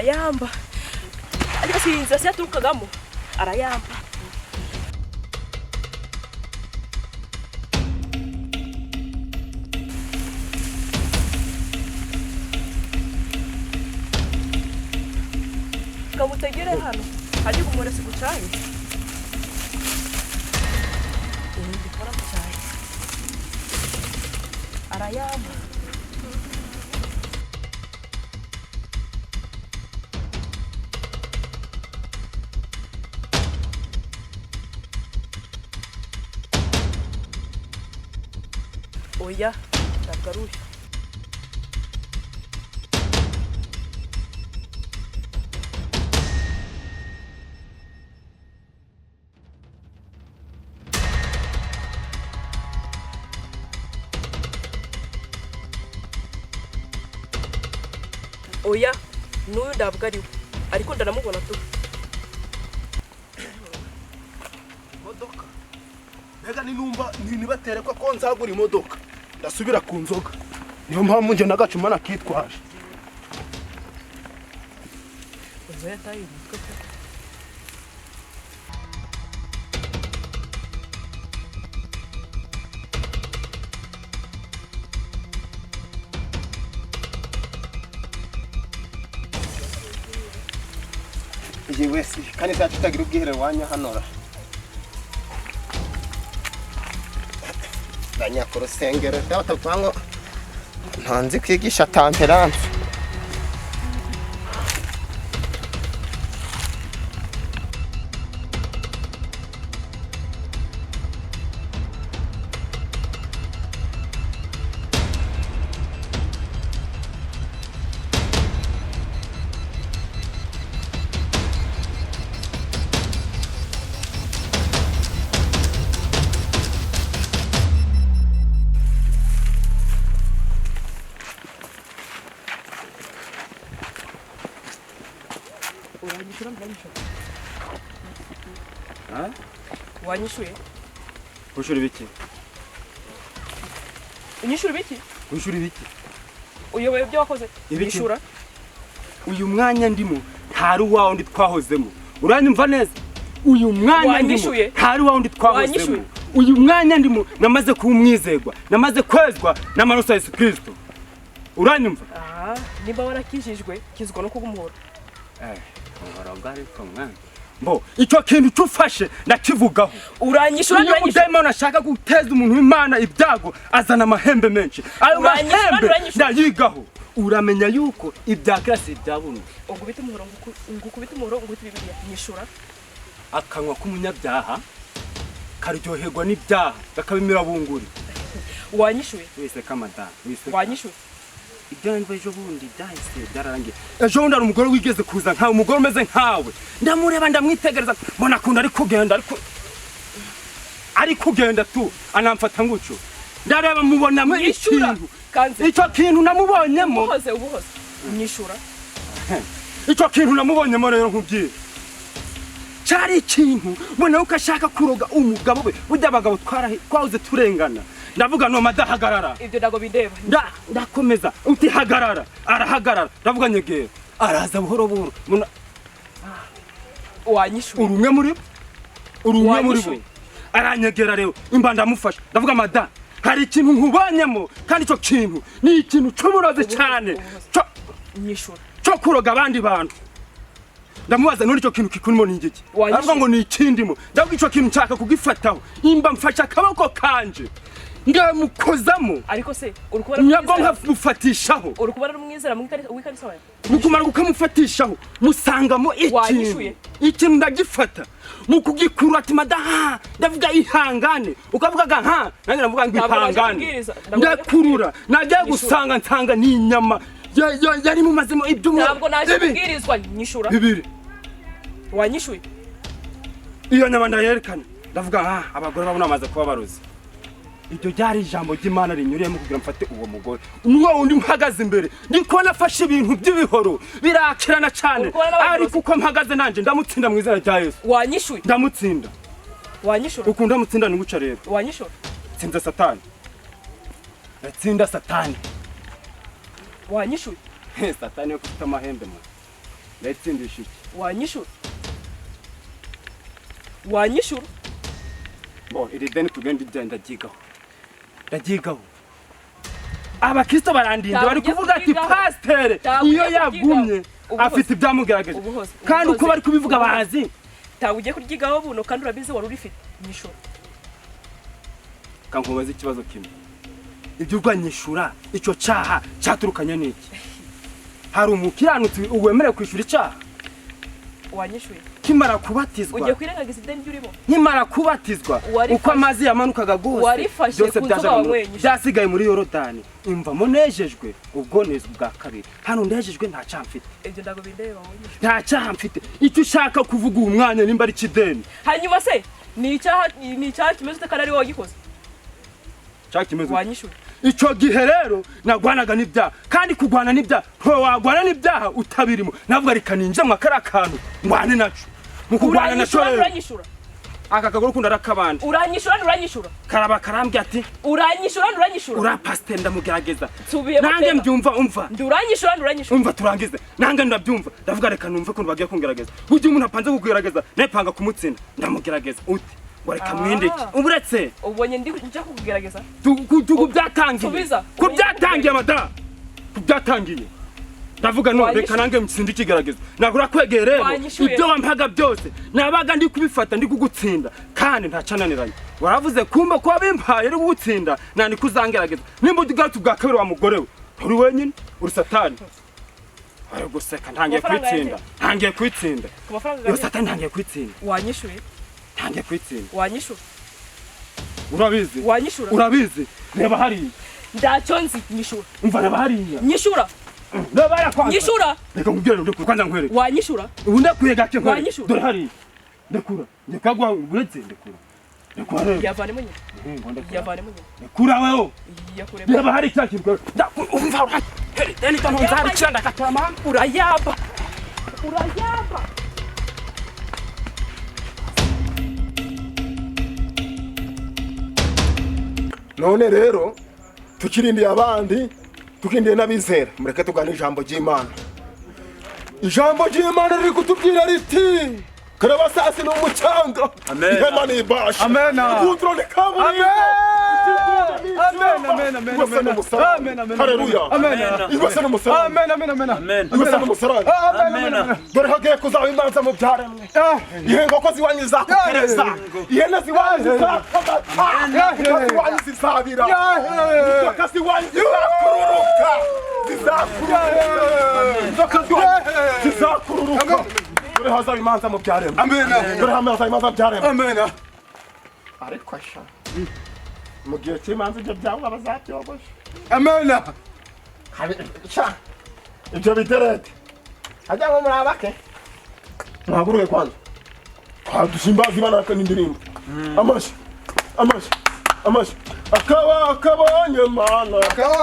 arayamba ariko sinzi asiyaturukagamo arayamba kamutegere hano haje kumuresi gucaye ndikora gucaye arayamba oya ndagaruye oya n'uyu ndabwariwe ariko ndaramubona tu imodoka mbega ninumva nibatere ko nzagura imodoka ndasubira ku nzoga niyo mpamvu nje nagacuma nakitwaje oya tayi mutwe wese kandi tutagira ubwihere wanya hanora banyakoro sengero tabatwango ntanzi kwigisha temperance wanyishuye kushuri biki unyishura biki kushuri biki uyoboye byo wakoze ibishura uyu mwanya ndimo ntari wawo ndi twahozemo uranyumva neza uyu mwanya ndimo ntari wawo ndi twahozemo uyu mwanya ndimo namaze kumwizegwa namaze kwezwa n'amaraso ya Yesu Kristo uranyumva nimba warakijijwe kizwa no kugumuhora ngorogari komwana mbo icyo kintu cyufashe ndakivugaho uranyishura ndayimo nashaka guteza umuntu w'Imana ibyago azana amahembe menshi ayo mahembe ndayigaho uramenya yuko ibyakirasi byabuntu ugubita umuhoro ngukubita Bibiliya nyishura akanwa k'umunyabyaha karyoherwa n'ibyaha bakabimira bunguri wanyishuye wese kamada wese wanyishuye ibyo ndwe ejo bundi byahise byararangiye ejo bundi ari umugore wigeze kuza nkawe umugore umeze nkawe ndamureba ndamwitegereza mbona akunda ari kugenda tu anamfata ngucyo ndareba mubonamo ikintu icyo kintu namubonyemo ubuhoze nyishura icyo kintu namubonyemo rero nkubwire cyari ikintu mbona uko ashaka kuroga umugabo we burya abagabo twahoze turengana ndavuga no madahagarara ibyo ndago bindeba ndakomeza uti hagarara arahagarara ndavuga nyegera araza buhoro buhoro wanyishuye urumwe muri bo aranyegera rero imba ndamufasha ndavuga mada hari ikintu nkubanyemo kandi cyo kintu ni ikintu cy'umurozi cyane nyishura cyo kuroga abandi bantu ndamubaza none cyo kintu kikurimo n'ingiki avuga ngo ni ikindimo ndavuga icyo kintu nshaka kugifataho imba mfasha akaboko kanje ngamukozamo ariko se urukubara nyabwo nkamufatishaho urukubara rumwizera wikarisa wawe mukumara gukamufatishaho musangamo ikintu ndagifata mukugikura ati madaha ndavuga ihangane ukavuga nanjye ndavuga ngo ihangane ndakurura najya gusanga nsanga ni inyama yari mu mazimo ibyumwe ntabwo naje kubwirizwa nyishura bibiri wanyishuye iyo nyama ndayerekana ndavuga abagore babona amaze kuba barozi ibyo byari ijambo ry'Imana rinyuriyemo kugira mfate uwo mugore nuwo undi mpagaze imbere ndiko nafashe ibintu by'ibihoro birakirana cyane ariko uko mpagaze nanje ndamutsinda mu izina rya Yesu wanyishuye ndamutsinda wanyishura ukunda mutsinda ninguca rero wanyishura tsinda satani wanyishuye satani yo kufite amahembe mu ndatsindisha iki wanyishura bo iri deni tugenda ndagigaho abakristo barandinda bari kuvuga ati pasitere iyo yagumye afite ibyamugerageje kandi uko bari kubivuga bazi tawe ugiye kuryigaho buno kandi urabizi wari urifite nyishura kankubaza ikibazo kimwe ibyo urwanyishura icyo cyaha cyaturukanye n'iki hari umukiranutsi uwemerewe kwishyura icyaha wanyishuye kimara kubatizwa ugiye kwirengagiza ideni ryurimo nkimara kubatizwa uko amazi yamanukaga gose byose byasigaye muri Yorodani imvamo nejejwe ubwo neza bwa kabiri hano ndejejwe nta cyaha mfite ibyo ndago bindeba wonyishuye nta cyaha mfite icyo ushaka kuvuga uwo mwanya nimba ari kideni hanyuma se ni icyaha kimeze utakara ari wowe gikoze cyakimeze wanyishuye icyo gihe rero nagwanaga n'ibyaha kandi kugwana n'ibyaha wagwana n'ibyaha utabirimo navuga reka ninje mu akarakantu ngwane naco mu kugwana naco rero uranyishura aka kagoro kunda rakabandi uranyishura karaba karambye ati uranyishura ura pasteur ndamugerageza Subiye nange mbyumva umva uranyishura umva turangize nange ndabyumva ndavuga reka numve ko bagiye kungerageza buryo umuntu apanze kugerageza nepanga kumutsinda ndamugerageza uti wareka mwindiki uburetse ubonye ndi nje kugerageza kubyatangiye mada kubyatangiye ndavuga no reka nange mtsindi kigerageza nagura kwegerero ibyo wampaga byose nabaga ndi kubifata ndi kugutsinda kandi ntacananiranye waravuze kumba ko abimpaye ari gutsinda nani kuzangerageza nimba ugatu bwa kabiri wa mugore we uri wenyine uri satani ari guseka ntangiye kwitsinda yo satani ntangiye kwitsinda wanyishuye ntangiye kwitsinda wanyishura urabizi reba hariya ndacyo nzi nyishura umva reba hariya nyishura nyishura reka nkubwire ndekura kwanza nkwereke wanyishura ubu ndakwiye gake nkwereke dore hariya ndekura ndekagwa uretse ndekura rero yavanemo ndekura wewe reba hariya cyakirwa umva deni tantu nzari cyanda katorama urayaba none rero tukirindiye abandi tukindiye n'abizera mureke tugane ijambo ry'Imana riri kutubwira riti karabasasi no mucanga ihema n'ibasha kudro ni kaburimbo dore hagiye kuzaba imanza mu byaremwe ihe nkoko ziwanyu zizakupereza ihene ziwanyu zizakamata inka ziwanyu zizabira inzoka ziwanyu zizakururuka dore hazaba imanza mu byaremwe dore hazaba imanza mu byaremwe ariko asha mu gihe cy'imanza ibyo byangwa bazabyogosha amena ibyo biterete hajya ngo muri abake mwaguruke kwanza twadushimbaza Imana n'indirimbo amashi akabonye mana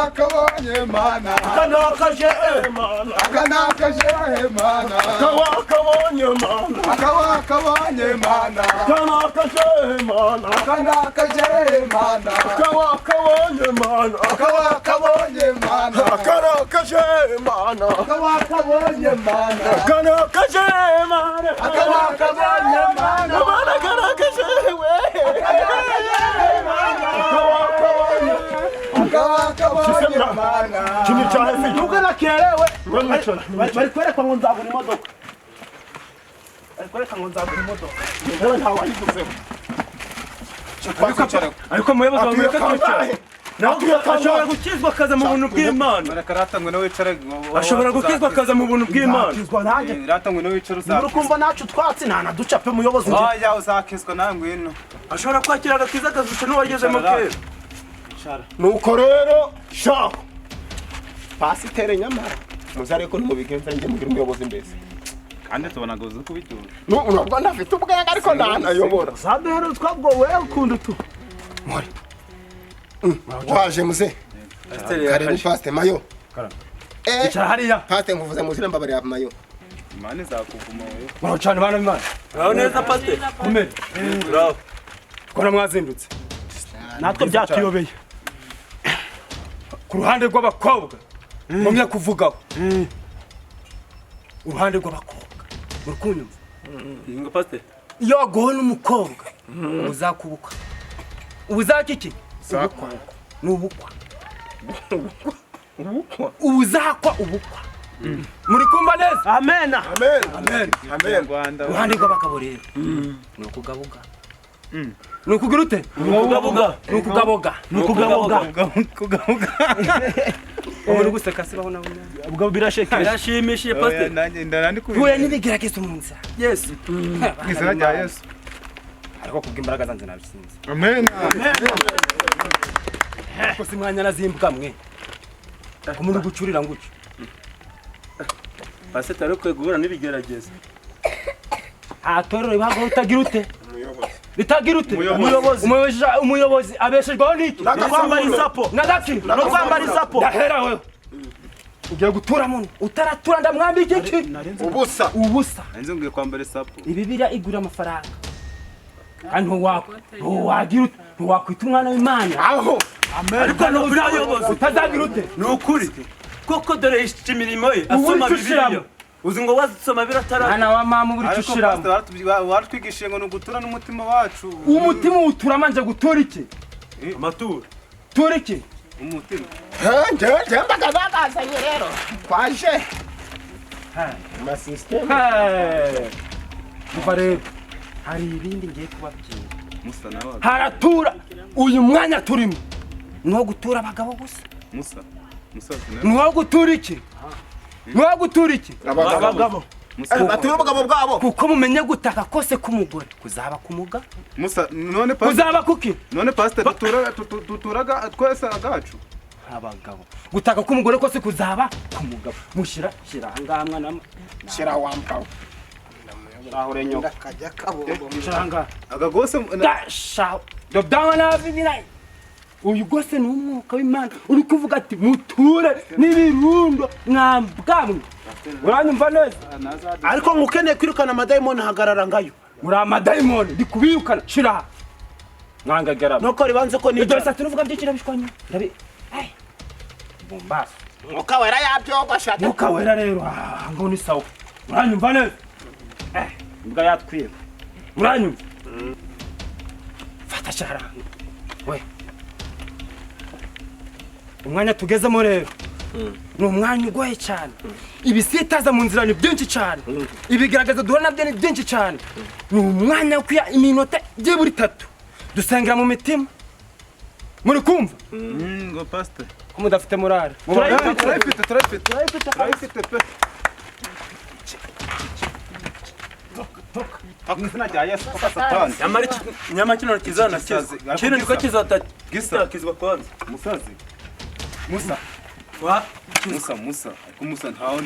akabonye mana akanakaje mana akabonye mana akabonye mana akabonye mana akanakaje mana akabonye mana akabonye mana akabonye mana akanakaje mana akabonye mana akanakaje mana akabonye mana mana akanakaje we Kimi cyahese nuko nakerewe bari kwereka ngo nzagura imodoka Ndewe ntawe wayiguze ariko muyobozi wa mweka twicara ashobora gukizwa akaza mu buntu bw'Imana ashobora gukizwa akaza mu buntu bw'Imana urukumva nacu twatsi nta ducape muyobozi oya uzakizwa nawe ngwino ashobora kwakira agakiza akazusha n'uwagezemo kera nuko rero shaho pasitere nyamara muzare ko numubigenza nje mugira umuyobozi mbese kandi tubonaga uzi kubitura nubwo ndafite ubwenge ariko ntanayobora zadehero twabwo wewe ukunda tu muri waje muze karibu paste mayo icara hariya paste nguvuze muzira mbabari ya mayo Imana izakuvuma wewe baracana bana b'Imana aho neza paste kumere bravo kora mwazindutse natwe byatuyobeye ku ruhande rw'abakobwa mumye kuvugaho uruhande rw'abakobwa muri kunyumva Ngo pasiteri. iyo wagowe n'umukobwa uzakubuka ubuzakiki n'ubukwa ubuzakwa ubukwa muri kumva neza Amen. Rwanda. uruhande rw'abagabo rero ni ukugabuga ni ukugira ute ni ukugaboga muri guseka se babona Ubwo birashimishije pasiteri. Nanjye ndarandi huye n'ibigeragezo mu nzira Yesu. Izina rya Yesu. ariko kubw'imbaraga zanjye nabisinze Amen. ariko si mwanya nazimbwa mwe ko muri gucurira nguco Pasiteri ariko guhura n'ibigeragezo. atorero ibago utagira ute bitagira ute Umuyobozi. umuyobozi abeshejweho n'iki Kwambara isapo. nagaki No kwambara isapo. ndahera wewe ugiye gutura muno utaratura ndamwambika iki ubusa Nanjye ngiye kwambara isapo. ibibira igura amafaranga kandi ntiwagira ute ntiwakwita umwana w'Imana aho Ariko no birayobozi. utazagira ute Ni ukuri. Koko dore imirimo ye asoma Bibiliya. Uzi ngo wasoma biratara. mwana wa mama uri Ariko cushiramo pastor watwigishije ngo nugutura n'umutima wacu. umutima utura manje gutura iki Amaturo. tura iki Umutima. njyewe mbaga bagazanye rero twaje amasisiteme kuva rero hari ibindi ngiye kubabwira Musa nawe. haratura uyu mwanya turimo niwo gutura abagabo gusa Musa. Musa nawe. niwo gutura iki niwo gutura iki abagabo batuye ubugabo bwabo kuko mumenye gutaka kose k'umugore kuzaba kumuga Musa none pastor. kuzaba kuki None pastor tuturaga twese agacu. abagabo gutaka k'umugore kose kuzaba kumugabo mushira ahangaha mwana shira wambawe aho renyo kajya kabombo shira ahangaha Agagose dasha dodawa na bibirayi uyu gose ni umwuka w'Imana uri kuvuga ati muture n'ibirundo mwambwamwe uranyumva neza Ariko ngukeneye kwirukana amadayimoni hagarara ngayo. muri amadayimoni ndi kubirukana shira mwangagara Nuko ribanze ko ibyo ni bisa turuvuga by'ikira bishwanye ndabi bombasi mwuka wera yabyogosha mwuka wera rero ngo ni sawa uranyumva neza imbwa yatwiye uranyumva fata shara we umwanya tugezemo rero ni umwanya ugoye cyane ibisitaza mu nzira ni byinshi cyane ibigaragaza duhura nabyo ni byinshi cyane ni umwanya wo kwiha iminota byibura 3 dusengera mu mitima muri kumva ngo pastor. ko mudafite morale Turayifite pe. Izina rya Yesu papa Satani. nyama kino kizana kiza. Kino niko kizata Gisa. kizwa kwanza. Musazi. Musa. Wa Musa. Ariko Musa ntawe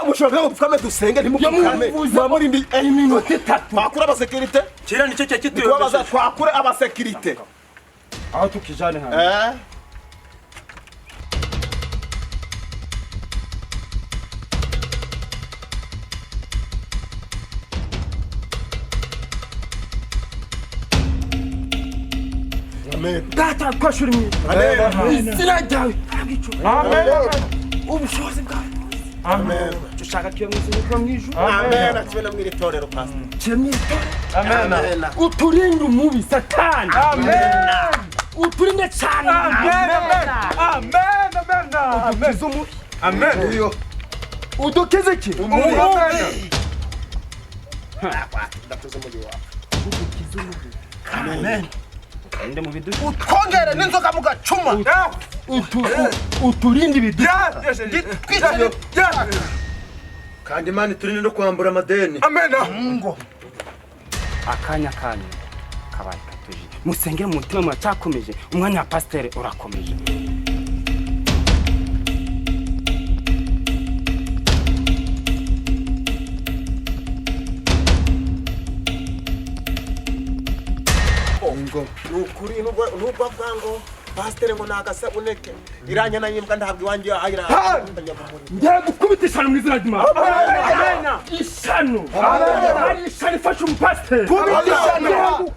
mushobora gupfukame dusenge ntimupfukame muri ndi iminota 3 twakura abasekirite kira nicyo cyakituye. twabaza twakure abasekirite aho tukijane hano amen data twashuri mwe amen izina ryawe abicu amen ubushobozi bwawe amen dushaka kiyo mwizina mu ijuru amen akibena mwiri torero pastor cyemito amen uturinde umubi satani amen uturinde cyane udukize umubi amen iyo udukize ki umubi ndatuze muri wawe udukize umubi amen ende mu bidu utwongere n'inzoga mu gacuma uturinde ibidu Kandi Imana turinde no kwambura amadeni. amen ngo akanya kanyu kabaye katuje musengere mu mutima muracyakomeje umwanya wa pasiteri urakomeje nukuri nubwo bwango pasiteri ngo nagasabuneke iranya na yimbwa ntabwo iwanjye ahira ngiye gukubita ishyano mu izina ry'Imana ishyano hari ishyano ifashe umupasiteri kubita ishyano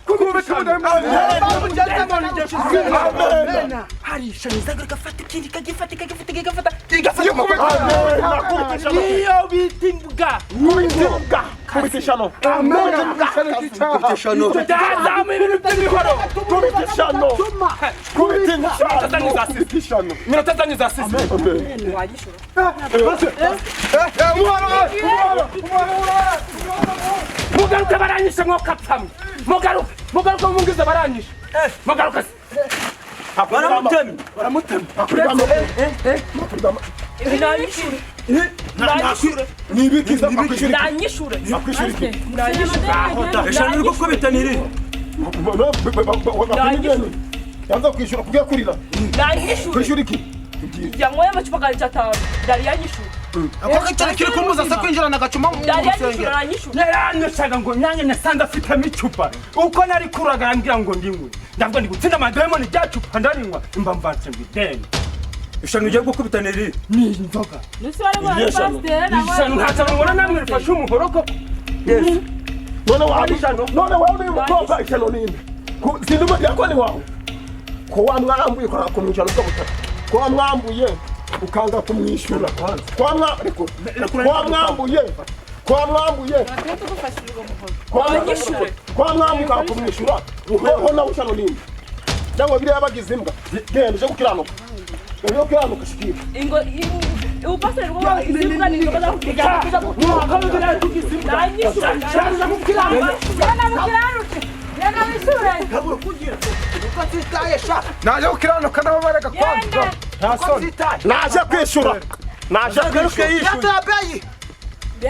gukubita ishyano hari ishano izaga gafata ikindi kagifata iyo bita imbwa kubita ishano dazamu ibintu by'imihoro kubita ishano iminota zanyu za sisi mugaruke baranyishe mwokapfamwe mugaruke mungize baranyishe mugaruke baramutema nanyishure eshanu uri gukubita niri yanze kwishyura kugiye kurira kwishyura iki yanyweye amacupa gace 5 yari yanyishure ako kicare kiri kumuza se kwinjirana agacuma mu rusengero yaranyishaga ngo nyange nasanze afitemo icupa uko nari kuraga yambwira ngo ndinywe ndavuga ndi gutsinda amadayimoni rya cupa ndarinywa imba mvanse ngo ideni eshanu ugiye gukubita niri ni inzoga nusore bwa pasitere ishanu ntacyo mbona namwe rifashe umuhoro ko none wawe uyu mukobwa ishano ninde sindimo yakoni wawe ko wamwambuye kumwishyura ukamutaka ko wamwambuye ukanga kumwishyura kwamwambuka kumwishyura uheho nawe ishano ninde cyangwa biriya bagize imbwa genda uje gukiranuka rero kiranuka shikira ingo upasere rwo izimbwa ni ngoba kuja naje gukiranuka nabo bareka kwanza naje kwishyura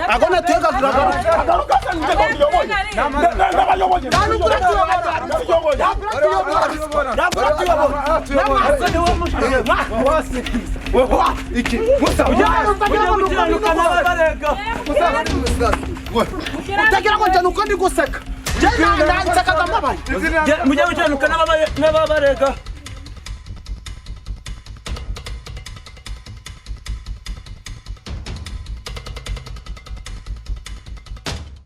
agona tega agaruka nje ko ndiyoboye n'abayoboye iki musa utagira ngo njye uko ndi guseka njye nansekaga mbabaye mujye gukiranuka n'ababarega